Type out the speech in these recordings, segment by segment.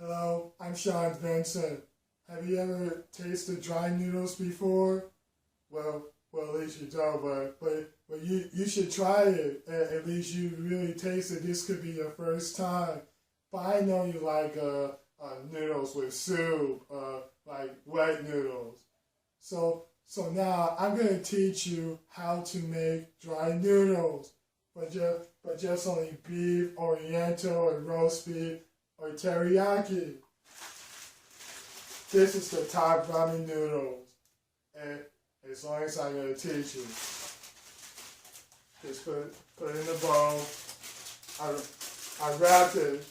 Hello, I'm Sean Vincent. Have you ever tasted dry noodles before? Well, at least you don't, but you should try it. At least you really taste it. This could be your first time. But I know you like noodles with soup, like wet noodles. So now I'm gonna teach you how to make dry noodles, but just only beef, oriental, or roast beef, or teriyaki. This is the top ramen noodles, and as long as I'm gonna teach you, just put it in the bowl. I wrapped it.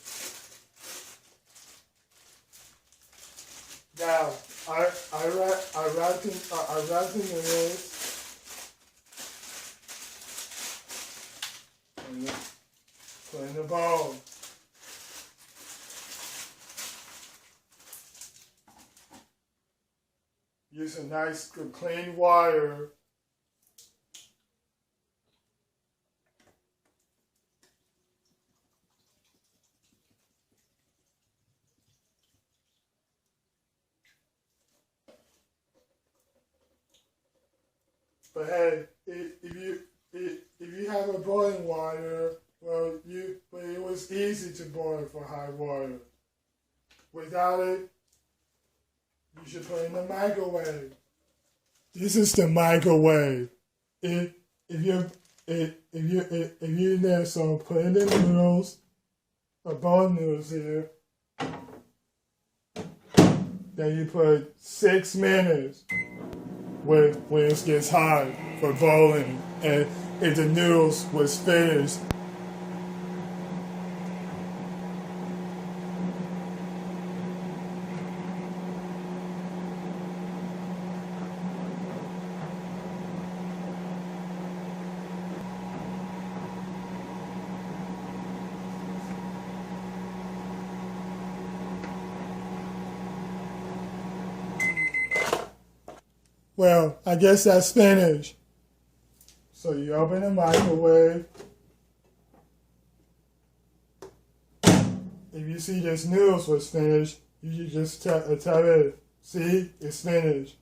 Now I wrapped in this and put in the bowl. Use a nice good clean wire. But hey, if you have a boiling water, but it was easy to boil for high water. Without it, you should put it in the microwave. This is the microwave. If you're there, so put in the noodles, a bowl of noodles here. Then you put 6 minutes when it gets hot for boiling, and if the noodles was finished. Well, I guess that's finished. So you open the microwave. If you see this noodles was finished, you just tell it, see, it's finished.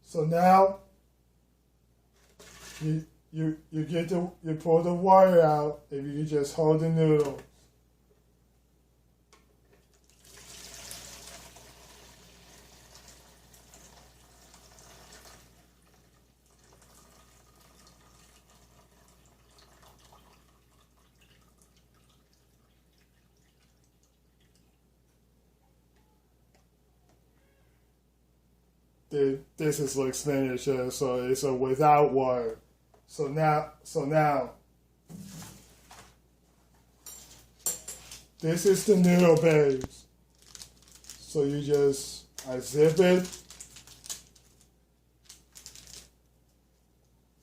So now you pull the water out. If you just hold the noodle. This looks finished, so it's a without water. So now, this is the noodle base. So you just zip it,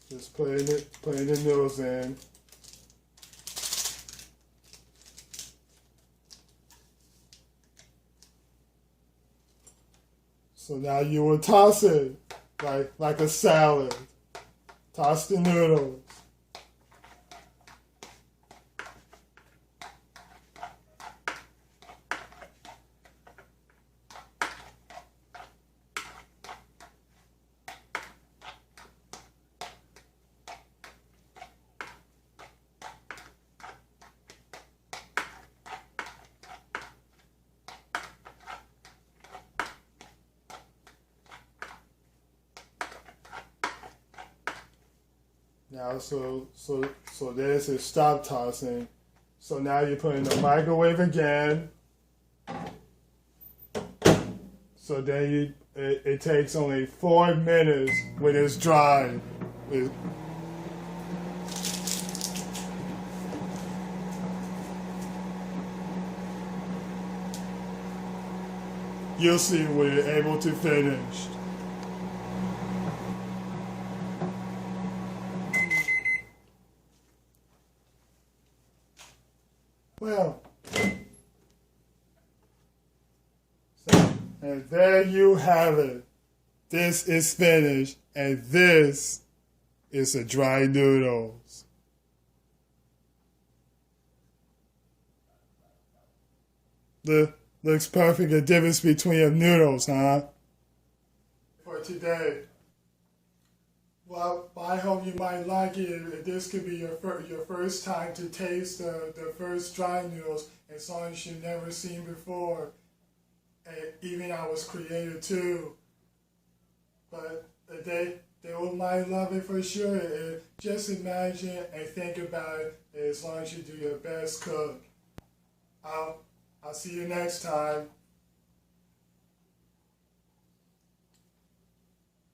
just put the noodles in. So now you will toss it like a salad. Toss the noodles. Now, so this is stop tossing. So now you put in the microwave again. So then it takes only 4 minutes when it's dry. You'll see when you're able to finish. Well, and there you have it. This is finished, and this is a dry noodles. looks perfect. The difference between your noodles, huh? For today. Well, I hope you might like it. This could be your first time to taste the first dry noodles and songs you've never seen before. And even I was creative too. But they will might love it for sure. Just imagine and think about it as long as you do your best cook. I'll see you next time.